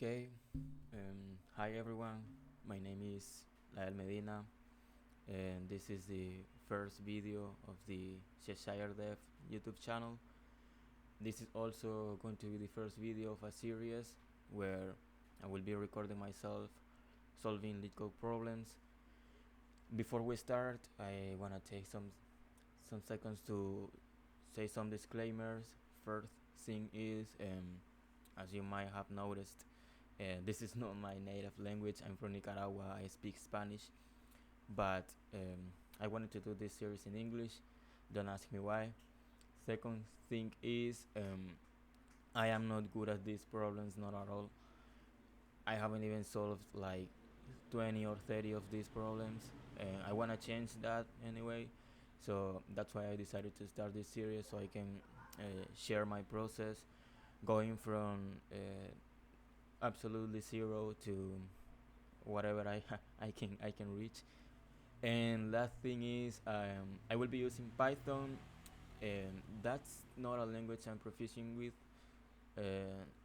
Okay, hi everyone. My name is Lael Medina, and this is the first video of the Cheshire Dev YouTube channel. This is also going to be the first video of a series where I will be recording myself solving Leetcode problems. Before we start, I want to take some seconds to say some disclaimers. First thing is, as you might have noticed, this is not my native language. I'm from Nicaragua. I speak Spanish, but I wanted to do this series in English. Don't ask me why. Second thing is, I am not good at these problems, not at all. I haven't even solved like 20 or 30 of these problems. I want to change that anyway. So that's why I decided to start this series so I can share my process going from absolutely zero to whatever I can reach. And last thing is, I will be using Python, and that's not a language I'm proficient with.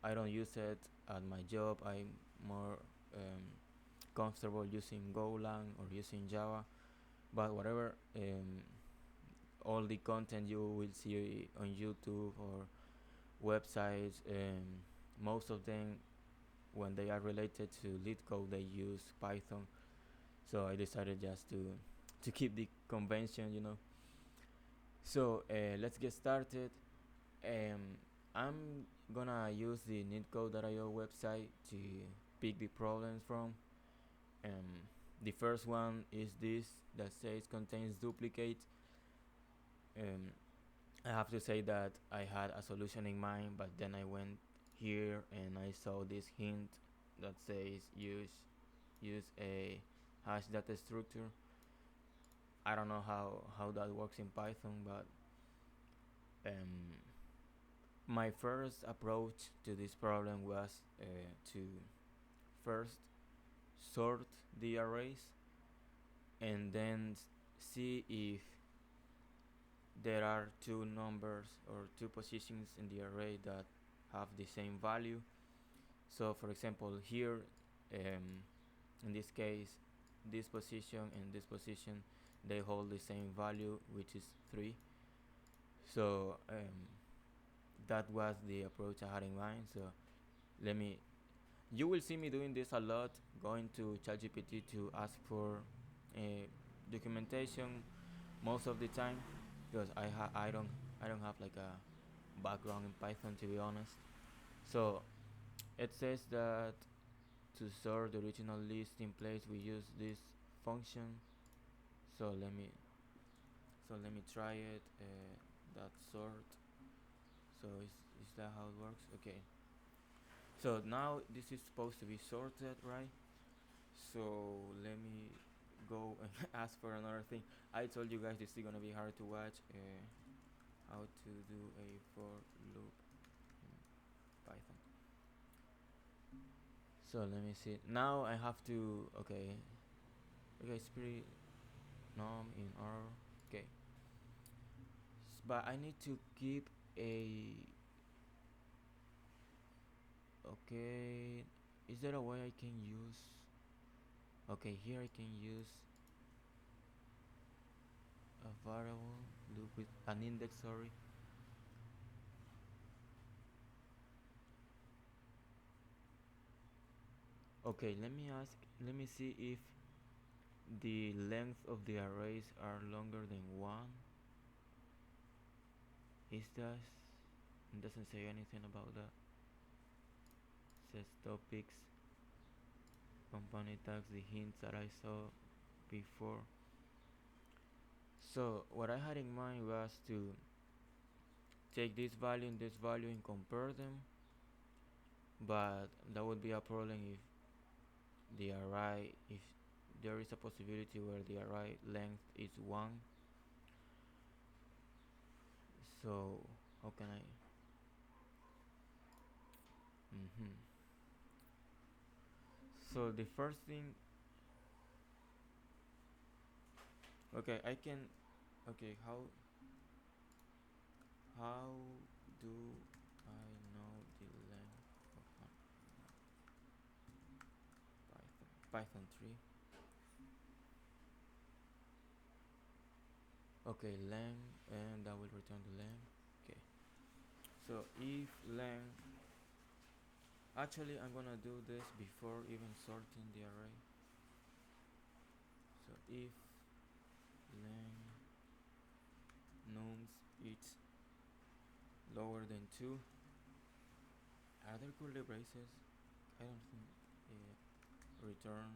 I don't use it at my job. I'm more comfortable using Golang or using Java, but whatever. All the content you will see on YouTube or websites, most of them, when they are related to Leetcode, they use Python. So I decided just to keep the convention. So let's get started. I'm gonna use the Leetcode.io website to pick the problems from. The first one is this that says contains duplicate. Um, I have to say that I had a solution in mind, but then I went here and I saw this hint that says use a hash data structure. I don't know how that works in Python, but um, my first approach to this problem was to first sort the arrays and then see if there are two numbers or two positions in the array that have the same value. So for example here, in this case, this position and this position, they hold the same value, which is 3. So that was the approach I had in mind. So you will see me doing this a lot, going to ChatGPT to ask for documentation most of the time, because I don't have like a background in Python, to be honest. So it says that to sort the original list in place we use this function. So let me try it. That sort. So is that how it works? Okay. So now this is supposed to be sorted, right? So let me go and ask for another thing. I told you guys this is gonna be hard to watch. How to do a for loop in Python. So let me see. Now I have to. Okay. Okay, spirit num in R. Okay. But I need to keep a. Okay. Is there a way I can use? Okay, here I can use a variable loop with an index. Sorry. Okay, let me see if the length of the arrays are longer than 1. It doesn't say anything about that. It says topics, component tags, the hints that I saw before. So what I had in mind was to take this value and this value and compare them, but that would be a problem if there is a possibility where the array length is 1. So how can I? So the first thing, okay, I can. Okay, how do I know the length of one? Python 3. Okay, len, and that will return the len. Okay, so if len, actually I'm gonna do this before even sorting the array. So if len nums is lower than 2, are there curly braces? I don't think. Return.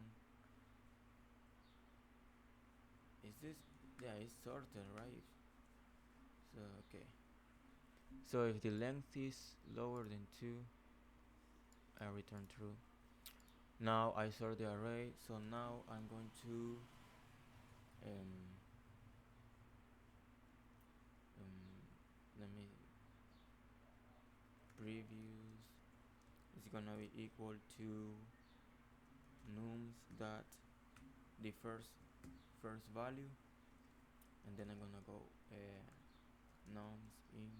Is this? Yeah, it's sorted, right? So okay. So if the length is lower than 2, I return true. Now I sort the array, so now I'm going to let me previews is gonna be equal to nums dot the first value, and then I'm gonna go nums in.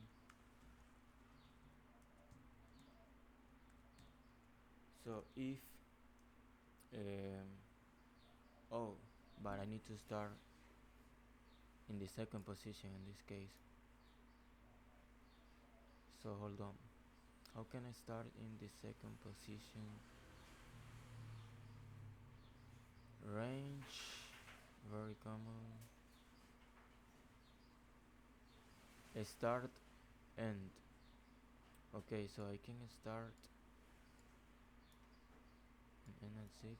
So if oh, but I need to start in the second position in this case. So hold on, how can I start in the second position? Range, very common. Start, end. Okay, so I can start and end at 6.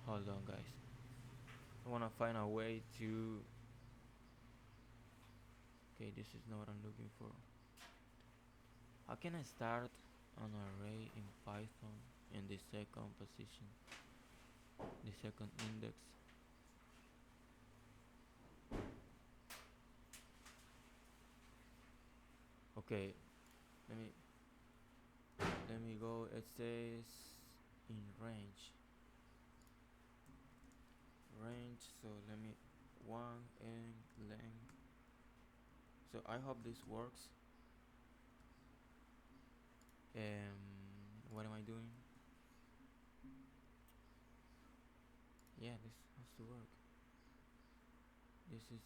Hold on, guys. I wanna find a way to. Okay, this is not what I'm looking for. How can I start an array in Python in the second position, the second index? Okay, let me go. It says in range. So let me 1 and length. So I hope this works. What am I doing? Yeah, this has to work. This is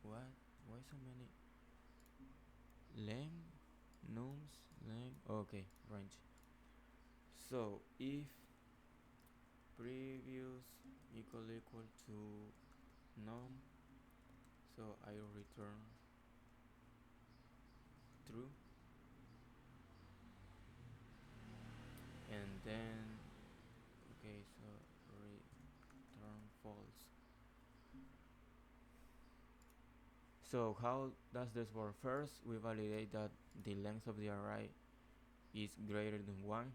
what? Why so many? Len, nums, len. Okay, range. So if previous equal to num, so I return true, and then okay, so return false. So how does this work? First, we validate that the length of the array is greater than 1.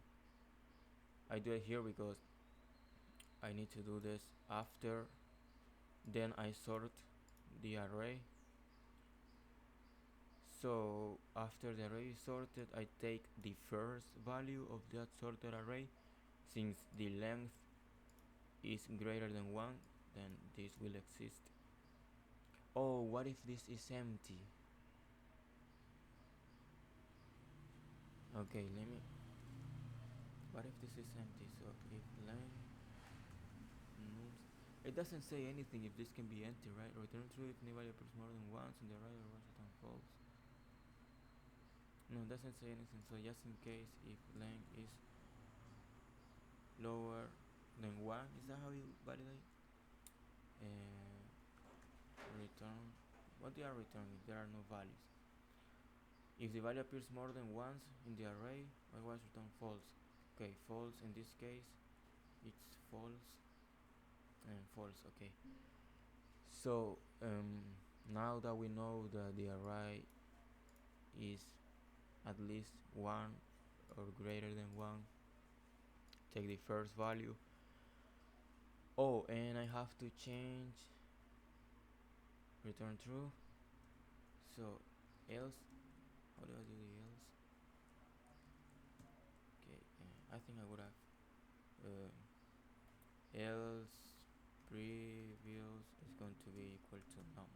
I do it here because I need to do this after. Then I sort the array. So after the array is sorted, I take the first value of that sorted array. Since the length is greater than 1, then this will exist. Oh, what if this is empty? Okay, what if this is empty? So if length nums, it doesn't say anything if this can be empty, right? Return true if any value appears more than once in the array, or return false. No, it doesn't say anything. So just in case, if length is lower than 1, is that how you validate? Return, what they are returning if there are no values. If the value appears more than once in the array, otherwise return false. Okay, false in this case, it's false and false. Okay, so now that we know that the array is at least 1 or greater than 1, take the first value. Oh, and I have to change return true. So else, how do I do the else? Okay, I think I would have else previous is going to be equal to num.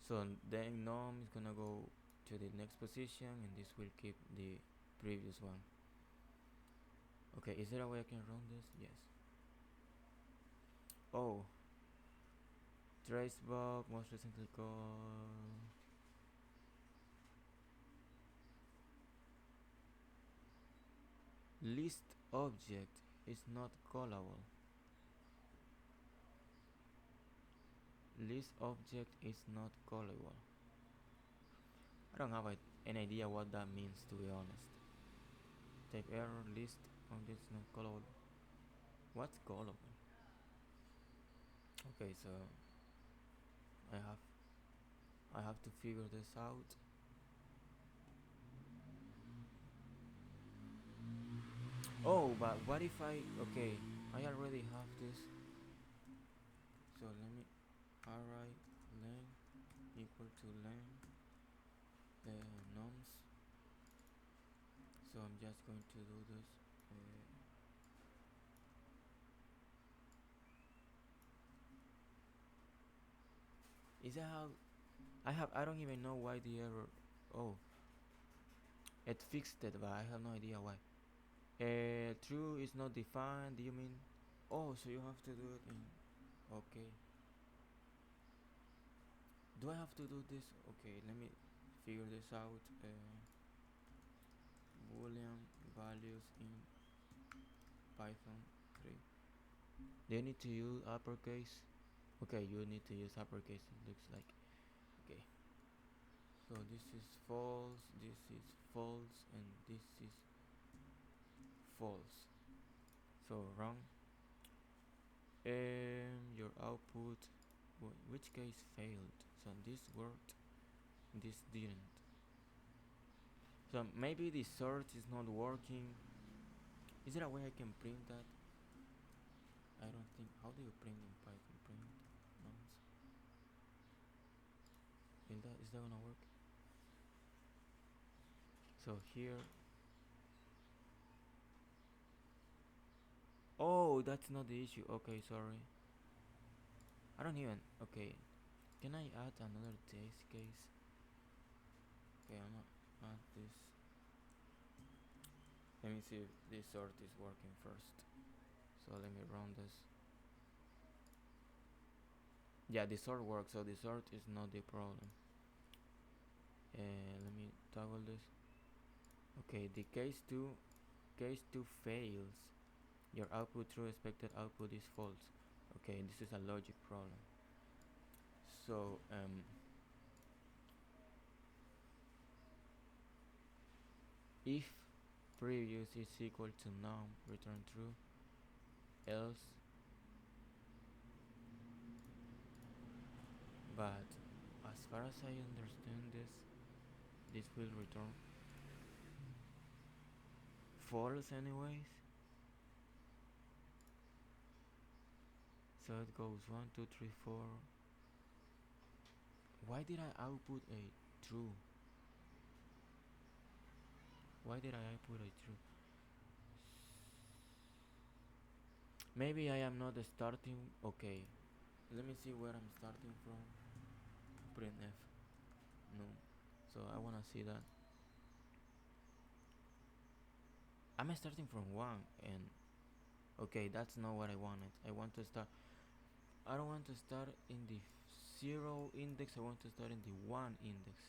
So then num is gonna go to the next position, and this will keep the previous one. Okay, is there a way I can run this? Yes. Oh, tracebug most recently called list object is not callable. List object is not callable. I don't have an idea what that means, to be honest. Type error, list object is not callable. What's callable? Okay, so I have I have to figure this out. Oh, but what if okay, I already have this. So let me array len equal to len nums. So I'm just going to do this. Is that how I don't even know why the error. Oh, it fixed it, but I have no idea why. True is not defined. Do you mean? Oh, so you have to do it in. Okay. Do I have to do this? Okay, let me figure this out. Boolean values in Python 3. Do you need to use uppercase? Okay, you need to use uppercase. It looks like. Okay. So this is false, this is false, and this is false. So wrong. Your output, which case failed? So this worked, this didn't. So maybe the sort is not working. Is there a way I can print that? I don't think. How do you print in Python? Print nums. Is that gonna work? So here. Oh, that's not the issue. Okay, sorry. I don't even. Okay, can I add another test case? Okay, I'm gonna add this. Let me see if this sort is working first. So let me run this. Yeah, the sort works, so the sort is not the problem. Let me toggle this. Okay, the case 2 fails. Your output true, expected output is false. Okay, this is a logic problem. So if previous is equal to num, return true. Else, but as far as I understand this will return false anyways. So it goes 1 2 3 4. Why did I output a true? Why did I output a true? Maybe I am not starting. Okay, let me see where I'm starting from. Printf. No. So I wanna see that. I'm starting from 1 and okay, that's not what I wanted. I want to start. I don't want to start in the 0 index. I want to start in the 1 index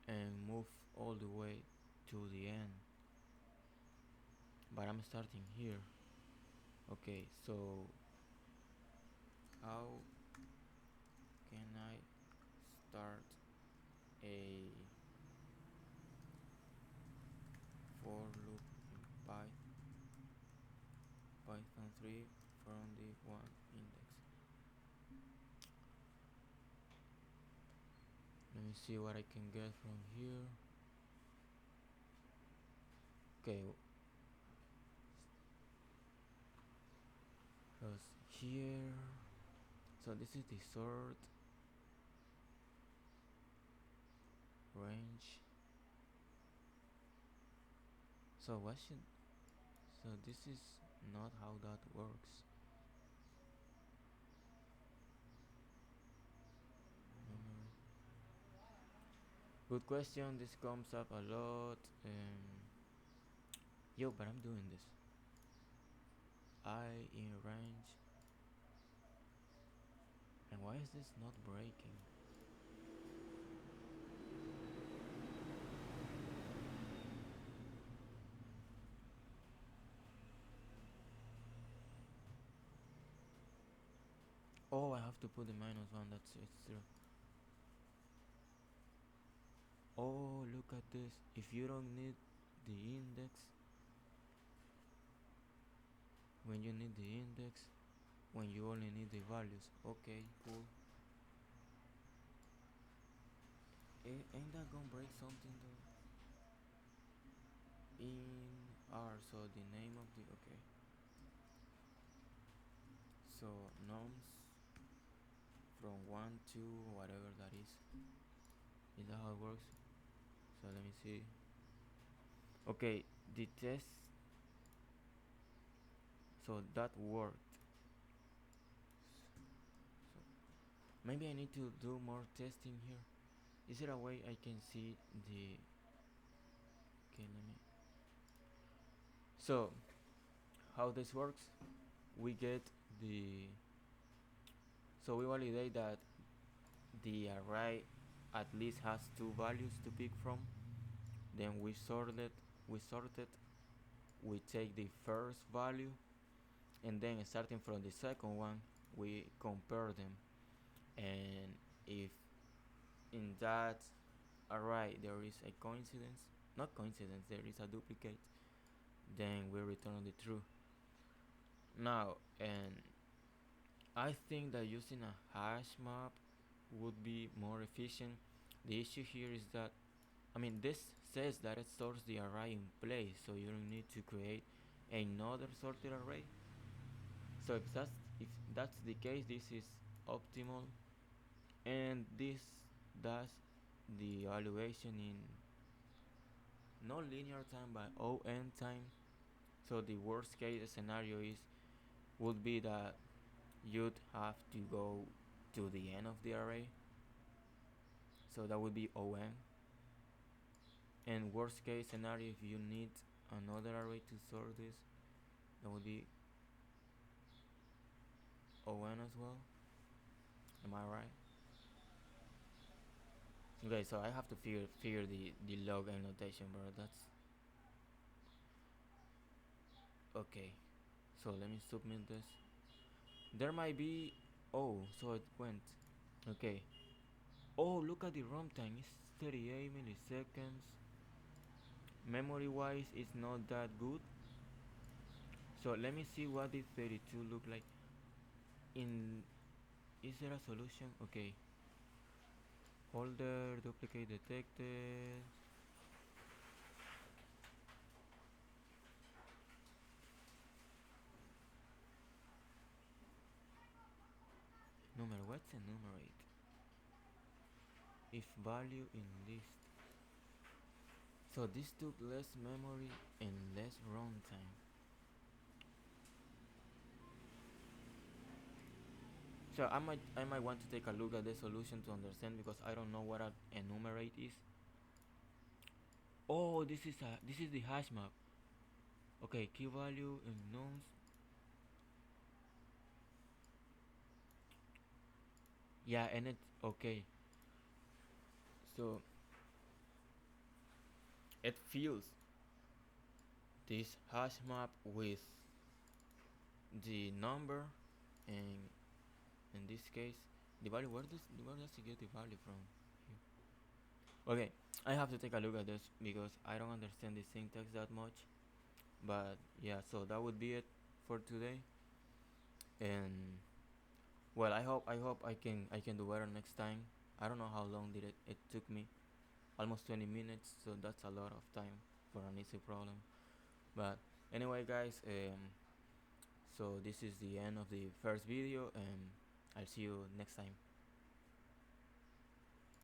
and move all the way to the end. But I'm starting here. Okay, so how can I start a for loop in Python 3 from the 1 index? Let me see what I can get from here. Okay, because here, so this is the sort range. So what should, so this is not how that works. Good question. This comes up a lot. Yo, but I'm doing this. I in range. And why is this not breaking? Oh, I have to put the -1. That's it's true. Oh, look at this. If you don't need the index, when you need the index, when you only need the values. Okay, cool. Ain't that gonna break something though? In R, so the name of the okay. So nums from 1 to whatever that is. Is that how it works? So let me see. Okay, the test. So that worked. So maybe I need to do more testing here. Is there a way I can see the? Okay, let me. So how this works? We get the. So we validate that the array at least has two values to pick from. Then we sorted. We take the first value, and then starting from the second one, we compare them. And if in that array there is a coincidence, not coincidence, there is a duplicate, then we return the true. Now, and I think that using a hash map would be more efficient. The issue here is that, I mean, this says that it stores the array in place, so you don't need to create another sorted array. So if that's the case, this is optimal, and this does the evaluation in not linear time but on time. So the worst case scenario is would be that you'd have to go to the end of the array, so that would be on. And worst case scenario, if you need another array to sort this, that would be on as well. Am I right? Okay, so I have to figure the log annotation, bro. That's okay. So let me submit this. There might be. Oh, so it went. Okay. Oh, look at the runtime. It's 38 milliseconds. Memory wise, it's not that good. So let me see what the 32 look like. In is there a solution? Okay. Holder duplicate detected. What's enumerate? If value in list. So this took less memory and less runtime. So I might want to take a look at the solution to understand, because I don't know what an enumerate is. Oh, this is the hash map. Okay, key value in nums. Yeah, and it's okay. So it fills this hash map with the number, and in this case the value. Where does it get the value from here? Okay, I have to take a look at this because I don't understand the syntax that much. But yeah, so that would be it for today. And well, I hope I can do better next time. I don't know how long did it took me. Almost 20 minutes, so that's a lot of time for an easy problem. But anyway, guys, so this is the end of the first video, and I'll see you next time.